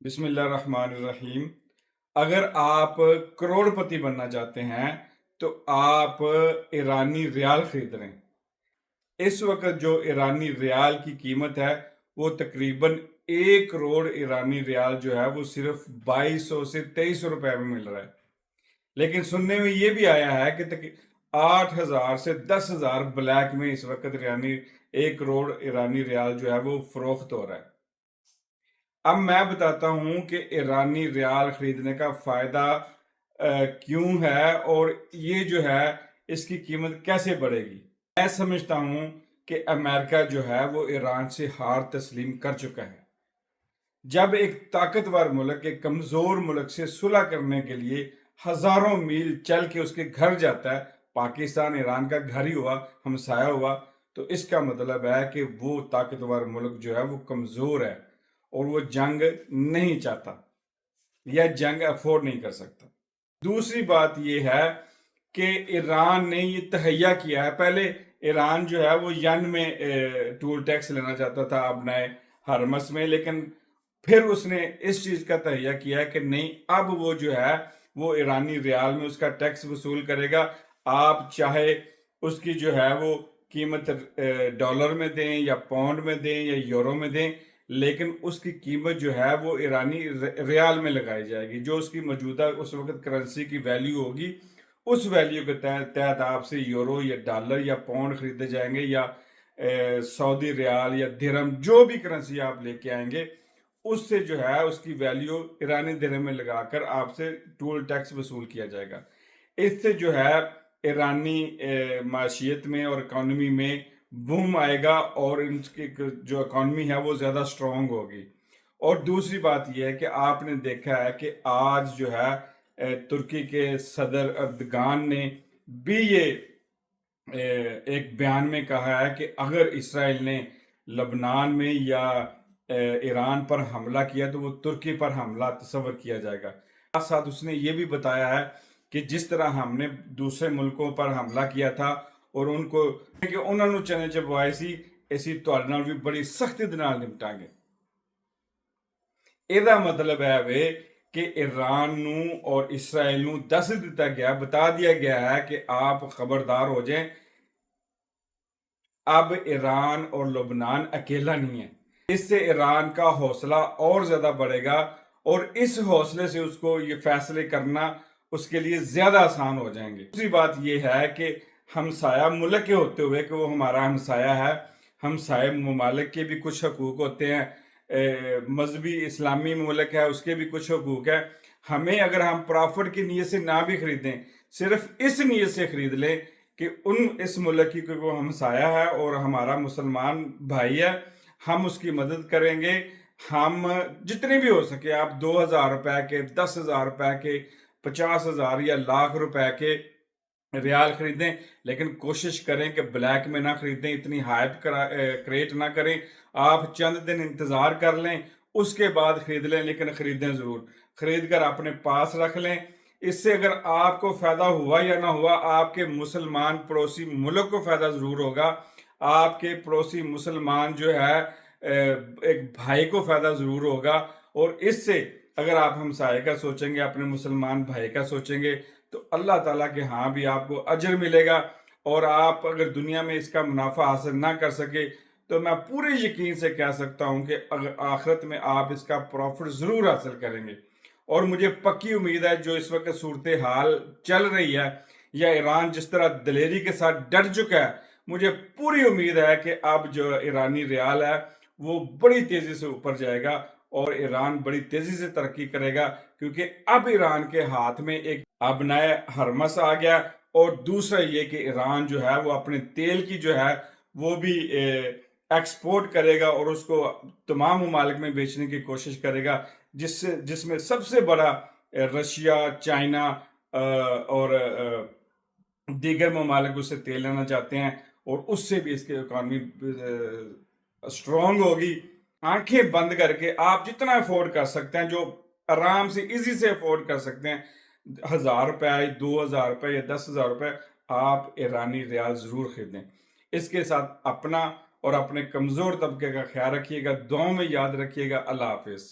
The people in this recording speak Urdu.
بسم اللہ الرحمن الرحیم۔ اگر آپ کروڑپتی بننا چاہتے ہیں تو آپ ایرانی ریال خرید رہے ہیں۔ اس وقت جو ایرانی ریال کی قیمت ہے وہ تقریباً 1 کروڑ ایرانی ریال جو ہے وہ صرف 2200 سے 2300 روپے میں مل رہا ہے۔ لیکن سننے میں یہ بھی آیا ہے کہ 8,000 سے 10,000 بلیک میں اس وقت 1 کروڑ ایرانی ریال جو ہے وہ فروخت ہو رہا ہے۔ اب میں بتاتا ہوں کہ ایرانی ریال خریدنے کا فائدہ کیوں ہے اور یہ جو ہے اس کی قیمت کیسے بڑھے گی۔ میں سمجھتا ہوں کہ امریکہ جو ہے وہ ایران سے ہار تسلیم کر چکا ہے۔ جب ایک طاقتور ملک ایک کمزور ملک سے صلح کرنے کے لیے ہزاروں میل چل کے اس کے گھر جاتا ہے، پاکستان ایران کا گھر ہی ہوا، ہمسایہ ہوا، تو اس کا مطلب ہے کہ وہ طاقتور ملک جو ہے وہ کمزور ہے اور وہ جنگ نہیں چاہتا یا جنگ افورڈ نہیں کر سکتا۔ دوسری بات یہ ہے کہ ایران نے یہ تہیا کیا ہے، پہلے ایران جو ہے وہ ین میں ٹول ٹیکس لینا چاہتا تھا اپنے ہرمس میں، لیکن پھر اس نے اس چیز کا تہیا کیا ہے کہ نہیں، اب وہ جو ہے وہ ایرانی ریال میں اس کا ٹیکس وصول کرے گا۔ آپ چاہے اس کی جو ہے وہ قیمت ڈالر میں دیں یا پاؤنڈ میں دیں یا یورو میں دیں، لیکن اس کی قیمت جو ہے وہ ایرانی ریال میں لگائی جائے گی۔ جو اس کی موجودہ اس وقت کرنسی کی ویلیو ہوگی، اس ویلیو کے تحت آپ سے یورو یا ڈالر یا پاؤنڈ خریدے جائیں گے، یا سعودی ریال یا درہم، جو بھی کرنسی آپ لے کے آئیں گے، اس سے جو ہے اس کی ویلیو ایرانی درہم میں لگا کر آپ سے ٹول ٹیکس وصول کیا جائے گا۔ اس سے جو ہے ایرانی معیشت میں اور اکانومی میں بوم آئے گا اور ان کی جو اکانومی ہے وہ زیادہ سٹرونگ ہوگی۔ اور دوسری بات یہ ہے کہ آپ نے دیکھا ہے کہ آج جو ہے ترکی کے صدر اردگان نے بھی یہ ایک بیان میں کہا ہے کہ اگر اسرائیل نے لبنان میں یا ایران پر حملہ کیا تو وہ ترکی پر حملہ تصور کیا جائے گا۔ ساتھ ساتھ اس نے یہ بھی بتایا ہے کہ جس طرح ہم نے دوسرے ملکوں پر حملہ کیا تھا اور ان کو کہ انہوں نے چنے چبوائے سی، اسی تواڈے نال بھی بڑی سختی دے نال نمٹاں گے۔ ਇਹਦਾ ਮਤਲਬ ਹੈ ਵੇ کہ ایران نو اور اسرائیل نو دس دیتا گیا، بتا دیا گیا ہے کہ آپ خبردار ہو جائیں، اب ایران اور لبنان اکیلا نہیں ہے۔ اس سے ایران کا حوصلہ اور زیادہ بڑھے گا اور اس حوصلے سے اس کو یہ فیصلے کرنا اس کے لیے زیادہ آسان ہو جائیں گے۔ دوسری بات یہ ہے کہ ہمسایہ ملک کے ہوتے ہوئے کہ وہ ہمارا ہمسایہ ہے، ہمسایہ ممالک کے بھی کچھ حقوق ہوتے ہیں، مذہبی اسلامی ملک ہے اس کے بھی کچھ حقوق ہے۔ ہمیں اگر ہم پرافٹ کی نیت سے نہ بھی خریدیں، صرف اس نیت سے خرید لیں کہ اس ملک کی کوئی وہ ہمسایہ ہے اور ہمارا مسلمان بھائی ہے، ہم اس کی مدد کریں گے۔ ہم جتنے بھی ہو سکے، آپ 2,000 روپے کے، 10,000 روپے کے، 50,000 یا لاکھ روپے کے ریال خریدیں، لیکن کوشش کریں کہ بلیک میں نہ خریدیں، اتنی ہائپ کریٹ نہ کریں۔ آپ چند دن انتظار کر لیں، اس کے بعد خرید لیں، لیکن خریدیں ضرور، خرید کر اپنے پاس رکھ لیں۔ اس سے اگر آپ کو فائدہ ہوا یا نہ ہوا، آپ کے مسلمان پڑوسی ملک کو فائدہ ضرور ہوگا۔ آپ کے پڑوسی مسلمان جو ہے ایک بھائی کو فائدہ ضرور ہوگا، اور اس سے اگر آپ ہمسائے کا سوچیں گے، اپنے مسلمان بھائی کا سوچیں گے، تو اللہ تعالیٰ کے ہاں بھی آپ کو اجر ملے گا۔ اور آپ اگر دنیا میں اس کا منافع حاصل نہ کر سکے تو میں پورے یقین سے کہہ سکتا ہوں کہ آخرت میں آپ اس کا پروفٹ ضرور حاصل کریں گے۔ اور مجھے پکی امید ہے جو اس وقت صورتحال چل رہی ہے، یا ایران جس طرح دلیری کے ساتھ ڈٹ چکا ہے، مجھے پوری امید ہے کہ اب جو ایرانی ریال ہے وہ بڑی تیزی سے اوپر جائے گا اور ایران بڑی تیزی سے ترقی کرے گا، کیونکہ اب ایران کے ہاتھ میں ایک ابنائے ہرمس آ گیا، اور دوسرا یہ کہ ایران جو ہے وہ اپنے تیل کی جو ہے وہ بھی ایکسپورٹ کرے گا اور اس کو تمام ممالک میں بیچنے کی کوشش کرے گا، جس میں سب سے بڑا رشیا، چائنا اور دیگر ممالک اس سے تیل لینا چاہتے ہیں، اور اس سے بھی اس کی اکانومی سٹرونگ ہوگی۔ آنکھیں بند کر کے آپ جتنا افورڈ کر سکتے ہیں، جو آرام سے ایزی سے افورڈ کر سکتے ہیں، 1,000 روپے، 2,000 روپے یا 10,000 روپے، آپ ایرانی ریال ضرور خریدیں۔ اس کے ساتھ اپنا اور اپنے کمزور طبقے کا خیال رکھیے گا، دعاؤں میں یاد رکھیے گا۔ اللہ حافظ۔